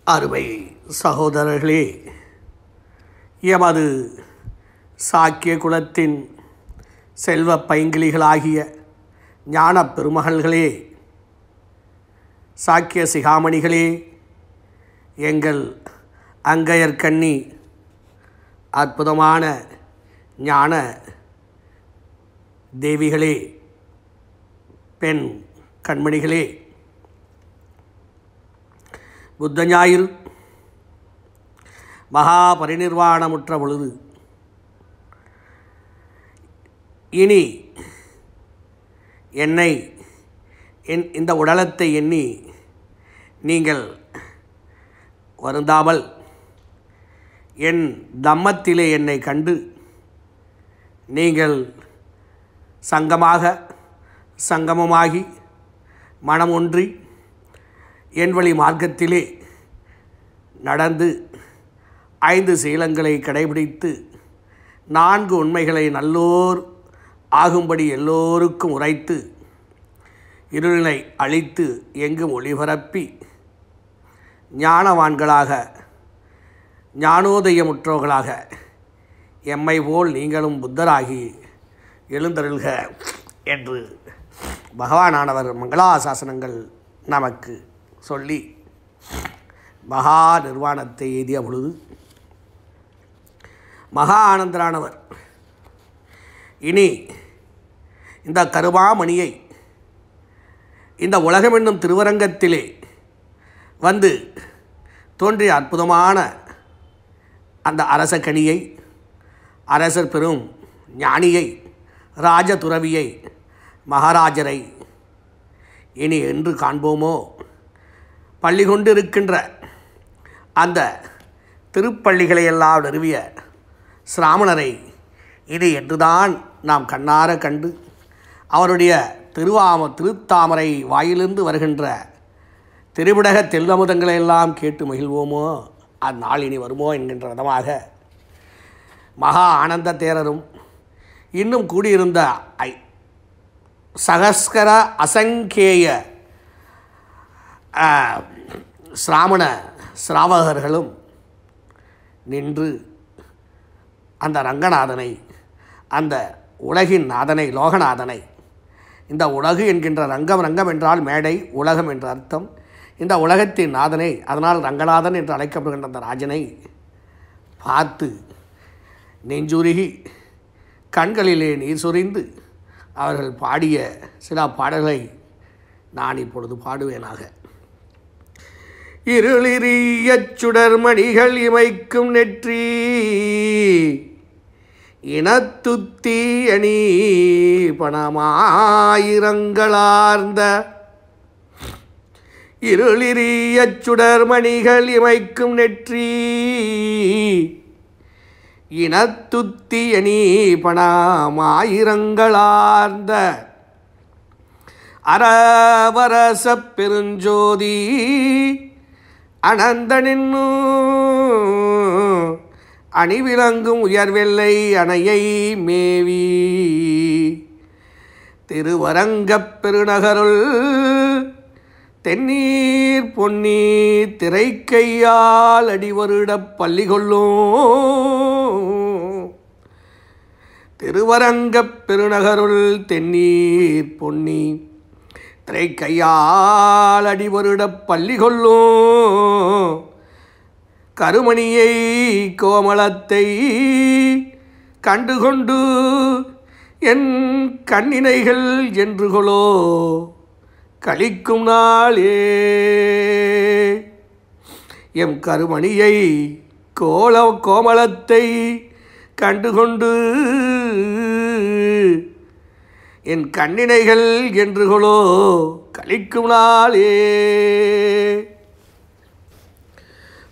அருமை சகோதரர்களே, எமது சாக்கிய குலத்தின் செல்வ பைங்கிலிகளாகிய ஞான பெருமகள்களே, சாக்கிய சிகாமணிகளே, எங்கள் அங்கையர்கண்ணி அற்புதமான ஞான தேவிகளே, பெண் கண்மணிகளே, புத்த ஞாயிறு மகா பரிநிர்வாணமுற்ற பொழுது இனி என்னை இந்த உடலத்தை எண்ணி நீங்கள் வருந்தாமல் என் தம்மத்திலே என்னை கண்டு நீங்கள் சங்கமமாகி மனம் ஒன்றி என் வழி மார்க்கத்திலே நடந்து 5 சீலங்களை கடைபிடித்து 4 உண்மைகளை நல்லோர் ஆகும்படி எல்லோருக்கும் உரைத்து இருளினை அழித்து எங்கும் ஒளிபரப்பி ஞானவான்களாக ஞானோதயமுற்றவர்களாக எம்மை போல் நீங்களும் புத்தராகி எழுந்தருள்க என்று பகவானானவர் மங்களாசாசனங்கள் நமக்கு சொல்லி மகா நிர்வாணத்தை எய்திய பொழுது மகா ஆனந்தரானவர் இனி இந்த கருமாமணியை இந்த உலகம் என்னும் திருவரங்கத்திலே வந்து தோன்றிய அற்புதமான அந்த அரசக்கனியை, அரசர் பெரும் ஞானியை, ராஜதுறவியை, மகாராஜரை இனி என்று காண்போமோ, பள்ளி கொண்டு இருக்கின்ற அந்த திருப்பள்ளிகளையெல்லாம் நிறுவிய சிராமணரை இனி என்றுதான் நாம் கண்ணார கண்டு அவருடைய திருத்தாமரை வாயிலிருந்து வருகின்ற திருவிடக தெல்லமுதங்களை எல்லாம் கேட்டு மகிழ்வோமோ, அந்நாள் இனி வருமோ என்கின்ற விதமாக மகா ஆனந்த தேரரும் இன்னும் கூடியிருந்த சகஸ்கர அசங்கேய சிராவகர்களும் நின்று அந்த ரங்கநாதனை, அந்த உலகின் நாதனை, லோகநாதனை, இந்த உலகு என்கின்ற ரங்கம் என்றால் மேடை, உலகம் என்ற அர்த்தம், இந்த உலகத்தின் நாதனை, அதனால் ரங்கநாதன் என்று அழைக்கப்படுகின்ற அந்த ராஜனை பார்த்து நெஞ்சுருகி கண்களிலே நீர் சொரிந்து அவர்கள் பாடிய சில பாடல்களை நான் இப்பொழுது பாடுவேனாக. இருளிரிய சுடர்மணிகள் இமைக்கும் நெற்றி இனத்துத்தி அணி பணமாயிரங்களார்ந்த இருளிரிய சுடர்மணிகள் இமைக்கும் நெற்றி இனத்துத்தி அணி பணமாயிரங்களார்ந்த அரவரச பெருஞ்சோதி அனந்தனின்னு அணிவிளங்கும் உயர்வெல்லை அணையை மேவி திருவரங்கப் பெருநகருள் தென்னீர் பொன்னி திரைக்கையால் அடிவருடப் பள்ளி கொள்ளும் திருவரங்கப் பெருநகருள் தென்னீர் பொன்னி திரைக்கையால் அடிவருடப் பள்ளி கொள்ளும் கருமணியை கோமளத்தை கண்டுகொண்டு என் கண்ணினைகள் என்றுகளோ கழிக்கும் நாளே. எம் கருமணியை கோமளத்தை கண்டுகொண்டு என் கண்ணினைகள் என்றுகளோ கழிக்கும் நாளே.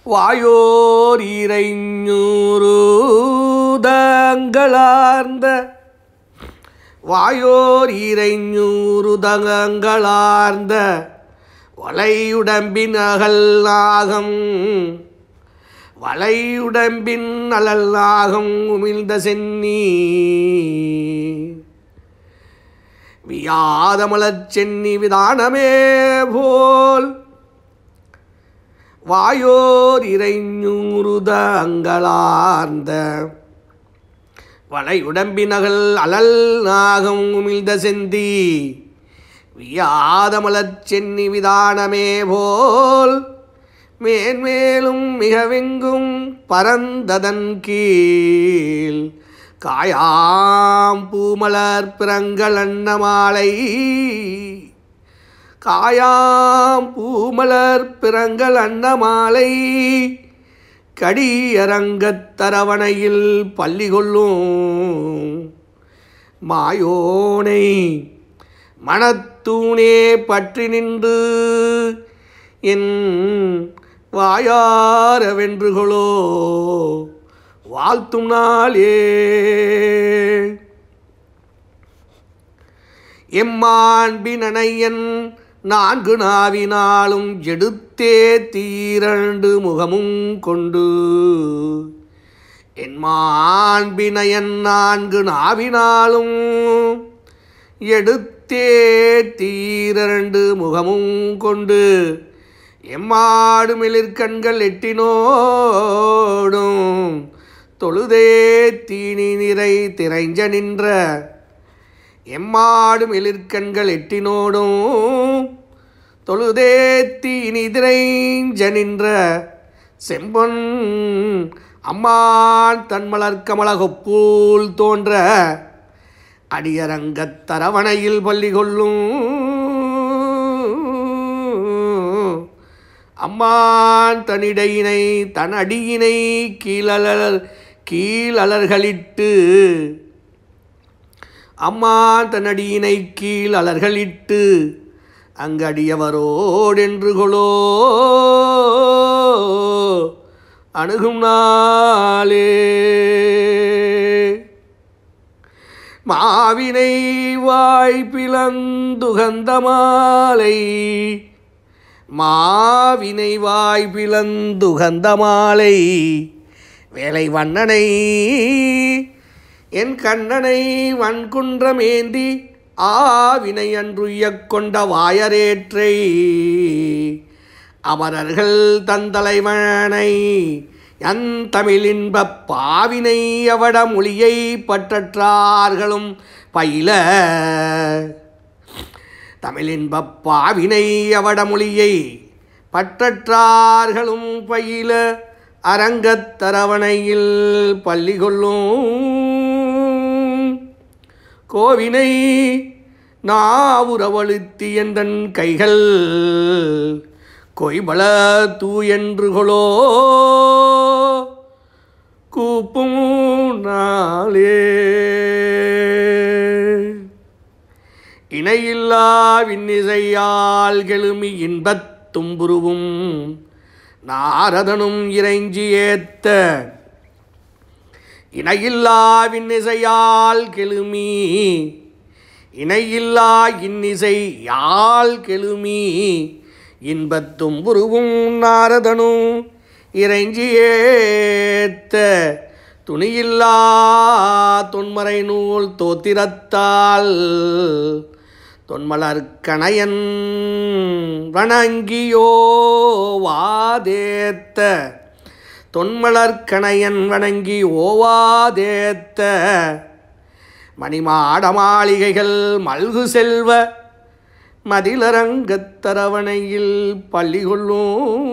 வாயோர் இறைஞூறுதங்களார்ந்த வாயோர் இறைஞூறுதங்களார்ந்த வளையுடம்பின் அகல் நாகம் வளையுடம்பின் அலல் நாகம் உமிழ்ந்த சென்னி வியாதமலச் சென்னி விதானமே போல் வாயோர் இறைஞூறுத அங்கலார்ந்த வளை உடம்பினகள் அலல் நாகம் உமிழ்ந்த செந்தி வியாத மலர்ச் சென்னி விதானமே போல் மேன்மேலும் மிகவெங்கும் பரந்ததன் கீழ் காயாம் பூமலர் பிறங்கள் அன்னமாலை காயாம் பூமலர் பிறங்கள் அன்னமாலை கடியரங்கத் தரவணையில் பள்ளி கொள்ளும் மாயோனை மனத்தூணே பற்றி நின்று என் வாயார வென்றுகளோ வாழ்த்தும் நாளே. எம்மாண்பினையன் நான்கு நாவினாலும் எடுத்தே தீரண்டு முகமும் கொண்டு என் மாண்பினையன் நான்கு நாவினாலும் எடுத்தே தீரண்டு முகமும் கொண்டு எம்மாடு மிளிர்கண்கள் எட்டினோடும் தொழுதே தீனி நிறை திரைஞ்ச நின்ற எம்மாடு மிளிர்கண்கள் எட்டினோடும் தொழுதே தீனி திரைஞ்ச நின்ற செம்பொன் அம்மான் தன்மலர் கமலகொப்பூல் தோன்ற அடியரங்கத் தரவணையில் பள்ளி கொள்ளும் அம்மான் தனிடையினை தன் அடியினை கீழலர்களிட்டு அம்மான் தன்னடியினை கீழ் அலர்களிட்டு அங்கடியவரோடென்று கொளோ அணுகும் நாளே. மாவினை வாய்ப்பிளந்துகந்த மாலை மாவினை வாய்ப்பிளந்துகந்த மாலை வேலை வண்ணனை என் கண்ணனை வன்குன்றமேந்தி ஆவினை அன்றுய்யக் கொண்ட வாயரேற்றை அமரர்கள் தந்தலைவனை என் தமிழின்பப் பாவினை அவட மொழியை பற்றற்றார்களும் பயில தமிழின்பப் பாவினை அவட மொழியை பற்றற்றார்களும் பயில அரங்கத் தரவணையில் பள்ளி கொள்ளும் கோவினை நாவுறவழுத்தி எந்தன் கைகள் கொய்பல தூயென்று கொளோ கூப்பும் நாளே. இணையில்லா விண்ணிசையால் கெழுமி இன்பத் தும்புருவும் நாரதனும் இறைஞ்சி ஏத்த இணையில்லா விண்ணிசையால் கெழுமி இணையில்லா இன்னிசை யாழ் கெழுமி இன்பத்தும் புருவும் நாரதனும் இறைஞ்சி ஏத்த துணியில்லா தொன்மறை நூல் தோத்திரத்தால் தொன்மலர் கணையன் வணங்கியோ வாதேத்த தொன்மலர் கணையன் வணங்கி ஓவாதேத்த மணிமாட மாளிகைகள் மல்கு செல்வ மதிலரங்கத் தரவணையில் பள்ளி கொள்ளும்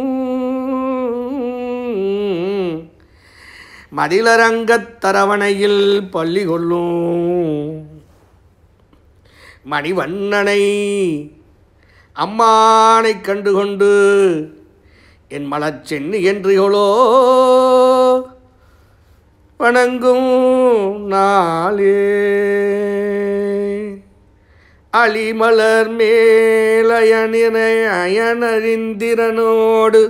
மதிலரங்கத் தரவணையில் பள்ளி கொள்ளும் மணிவண்ணனை அம்மானை கண்டுகொண்டு என் மலச்சென்னி என்றிகளோ வணங்கும் நாளே. அலிமலர் மேலயனினை அயனரிந்திரனோடு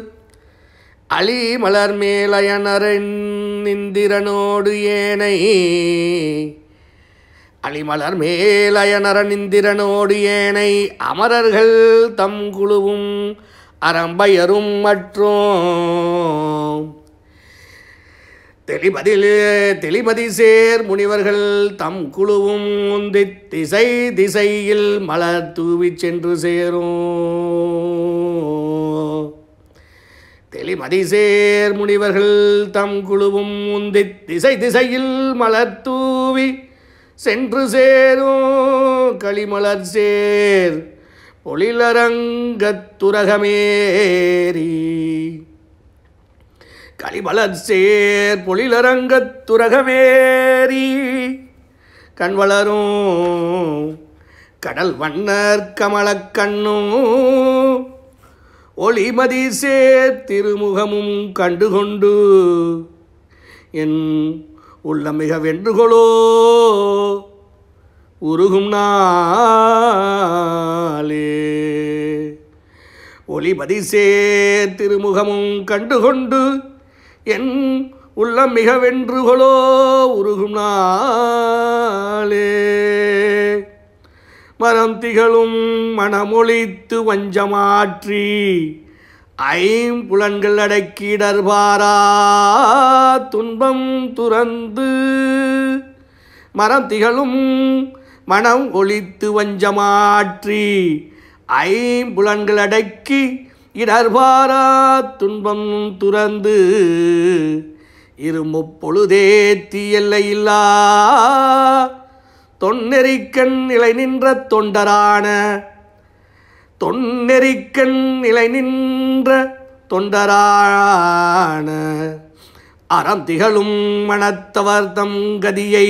அலிமலர் மேலயனரிந்திரனோடு ஏனை அலிமலர் மேலயனரனிந்திரனோடு ஏனை அமரர்கள் தம் குழுவும் அறம்பயரும் மற்றும் தெளிபதி சேர் முனிவர்கள் தம் குழுவும் முந்தி திசை திசையில் மலர் தூவி சென்று சேரும் தெளிமதிசேர் முனிவர்கள் தம் குழுவும் உந்தித் திசை திசையில் மலர் தூவி சென்று சேரும் களிமலர் சேர் பொழிலரங்கத்துரகமேறி களிமலர் சேர் பொழிலரங்கத்துரகமேறி கண் வளரும் கடல் வண்ணர் கமலக்கண்ணும் ஒளிமதி சேர் திருமுகமும் கண்டுகொண்டு என் உள்ளம் மிக வென்றுகொளோ உருகும் நாளே. ஒளிமதி சேர் திருமுகமும் கண்டுகொண்டு என் உள்ளம் மிக வென்றுகொளோ உருகும் நாளே. மரம் திகழும் மனமொழித்து வஞ்சமாற்றி ஐம்புலன்கள் அடக்கிடர்பாரா துன்பம் துறந்து மரம் திகழும் மனம் ஒழித்து வஞ்சமாற்றி ஐம்புலன்கள் அடக்கி இடர்பாரா துன்பம் துறந்து இருமுப்பொழுதேத்தி எல்லையில்லா தொன்னெறிக்கண் நிலை நின்ற தொண்டரான தொன்னெறிக்கண் நிலை நின்ற தொண்டரான அறம் திகழும் மனத்தவர்தம் கதியை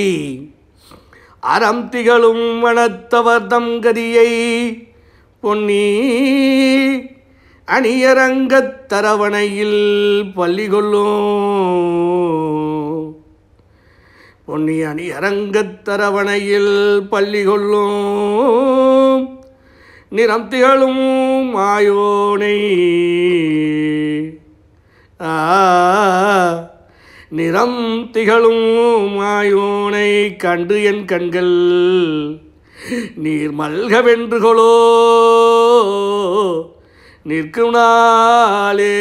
அறம் திகழும் மனத்தவர்தம் கதியை பொன்னி அணியரங்கத் தரவணையில் பள்ளி கொள்ளும் பொன்னி அணியரங்கத் தரவணையில் பள்ளி கொள்ளும் நிறம் திகழும் மாயோனை நிறம் திகழும் மாயோனை கண்டு என் கண்கள் நீர் மல்கவென்றுகளோ நிற்கும் நாளே.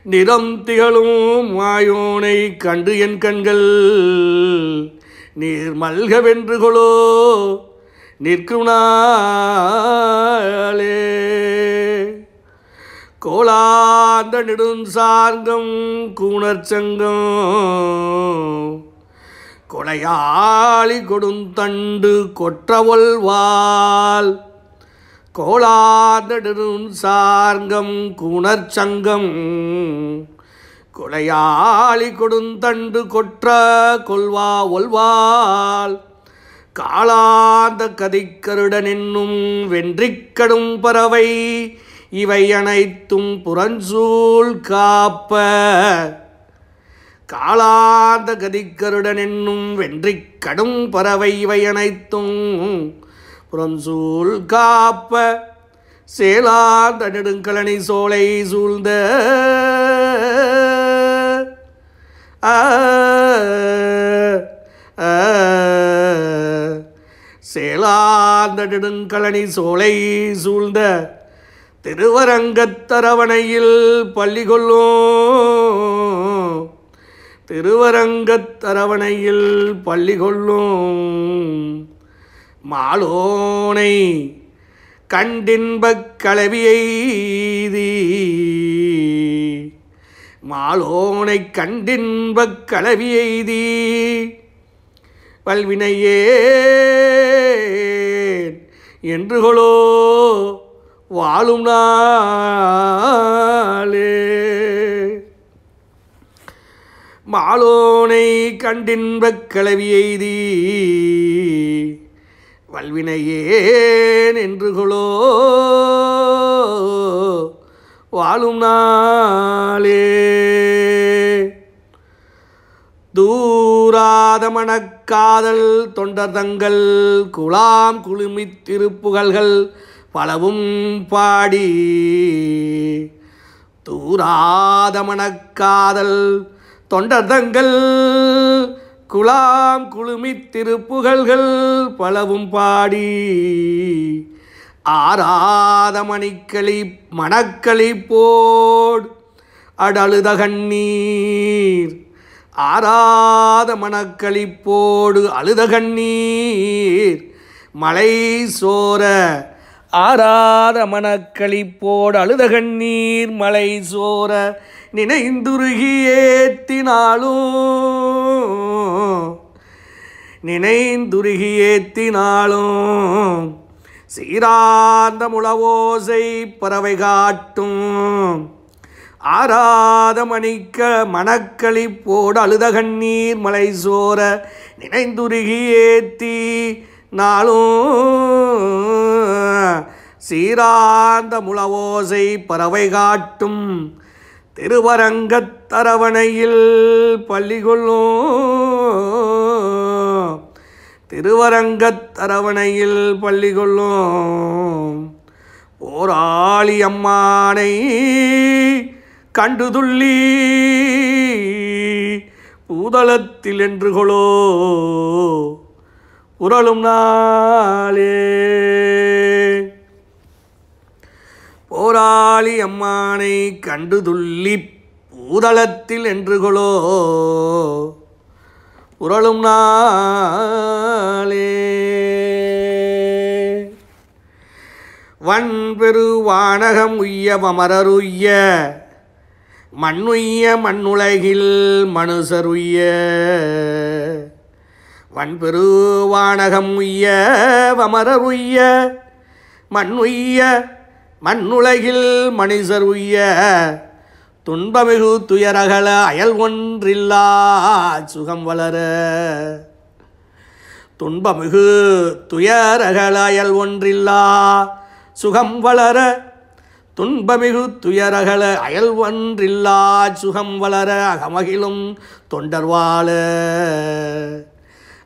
நிறம் திகழும் மாயோனை கண்டு என் கண்கள் நீர் மல்கவென்றுகளோ நிற்கும் நாளே. கோலாந்த நெடுஞ்சார்கம் கூணர்ச்சங்கம் கொலையாளி கொடுந்தண்டு கொற்றவொல்வாள் கோலாந்த நெடுஞ்சார்கம் கூணர்ச்சங்கம் கொலையாளி கொடுந்தண்டு கொற்ற கொல்வா ஒல்வாள் காளாந்த கதிக்கருடன் என்னும் வென்றிக்கடும் பறவை இவை அனைத்தும் புறஞ்சூழ் காப்ப காளாந்த கதிக்கருடன் என்னும் வென்றிக்கடும் பறவை இவை அனைத்தும் புறஞ்சூழ் காப்ப சேலாந்த நெடுங்கலனி சோலை சூழ்ந்த சேலாந்த நெடுங்கலனி சோலை சூழ்ந்த திருவரங்கத்தரவணையில் பள்ளி கொள்ளும் திருவரங்கத்தரவணையில் பள்ளி கொள்ளும் மாலோனை கண்டின்பக் கலவியெய்தி மாலோனை கண்டின்பக் கலவியெய்தி வல்வினையே என்றுகளோ வாழும் நாளே. மாலோனை கண்டின்பக் கலவியெய்தி வல்வினையேன் என்றுகளோ வாழும் நாளே. தூராத மணக்காதல் தொண்டர்தங்கள் குலாம் குழுமித் திருப்புகழ்கள் பலவும் பாடி தூராத மணக்காதல் தொண்டர்தங்கள் குலாம் குழுமித் திருப்புகழ்கள் பலவும் பாடி ஆராத மணிக்களி மணக்களி போட் அடழுத கண்ணீர் ஆராத மணக்களிப்போடு அழுத கண்ணீர் மலை சோர ஆராத மனக்களிப்போடு அழுத கண்ணீர் மலை சோர நினைந்துருகி ஏத்தினாலும் சீராந்த முழவோசை பறவை காட்டும் ஆராத மனக்களிப்போடு அழுத கண்ணீர் மலை சோர நினைந்துருகி ஏத்தினாலும் சீராந்த முழவோசை பறவை காட்டும் திருவரங்கத்தரவணையில் பள்ளி கொள்ளும் போராளி அம்மானை கண்டுதுள்ளி பூதளத்தில் என்றுகொளோ புரளும் நாளே. போராளி அம்மானை கண்டுதுள்ளி பூதளத்தில் என்றுகொளோ புரளும் நாளே. வன்பெருவானகம் உய்ய வமரருய்ய மண்ணுய்ய மண்ணுலகில் மனுசருய்ய வன்பெருவானகம் உய்ய வமரருய்ய மண்ணுய்ய மண்ணுலகில் மனிதர் உய்ய துன்பமிகு துயரகல அயல் ஒன்றில்லா சுகம் வளர துன்பமிகு துயரகல அயல் ஒன்றில்லா சுகம் வளர துன்பமிகு துயரகல அயல் ஒன்றில்லா சுகம் வளர அகமகிலும் தொண்டர் வாழ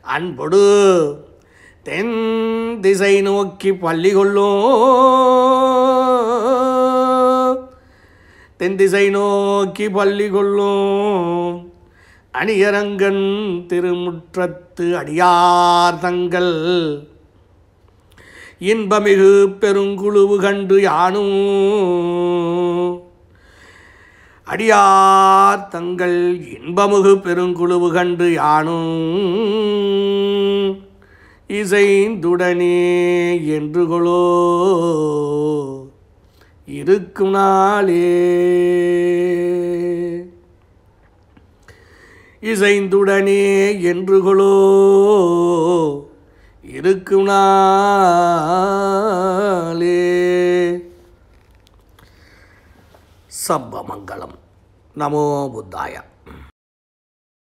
அன்பொடு தென் திசை நோக்கி பள்ளி கொள்ளும் அணியரங்கன் திருமுற்றத்து அடியார் தங்கள் இன்பமிகு பெருங்குழுவு கண்டு யானும் அடியார் தங்கள் இன்பமிகு பெருங்குழுவு கண்டு யானும் இசைந்துடனே என்றுகொளோ இருக்கும் நாளே. இசைந்துடனே என்றுகொளோ இருக்கும் நாளே. சப்பமங்கலம். நமோ புத்தாய.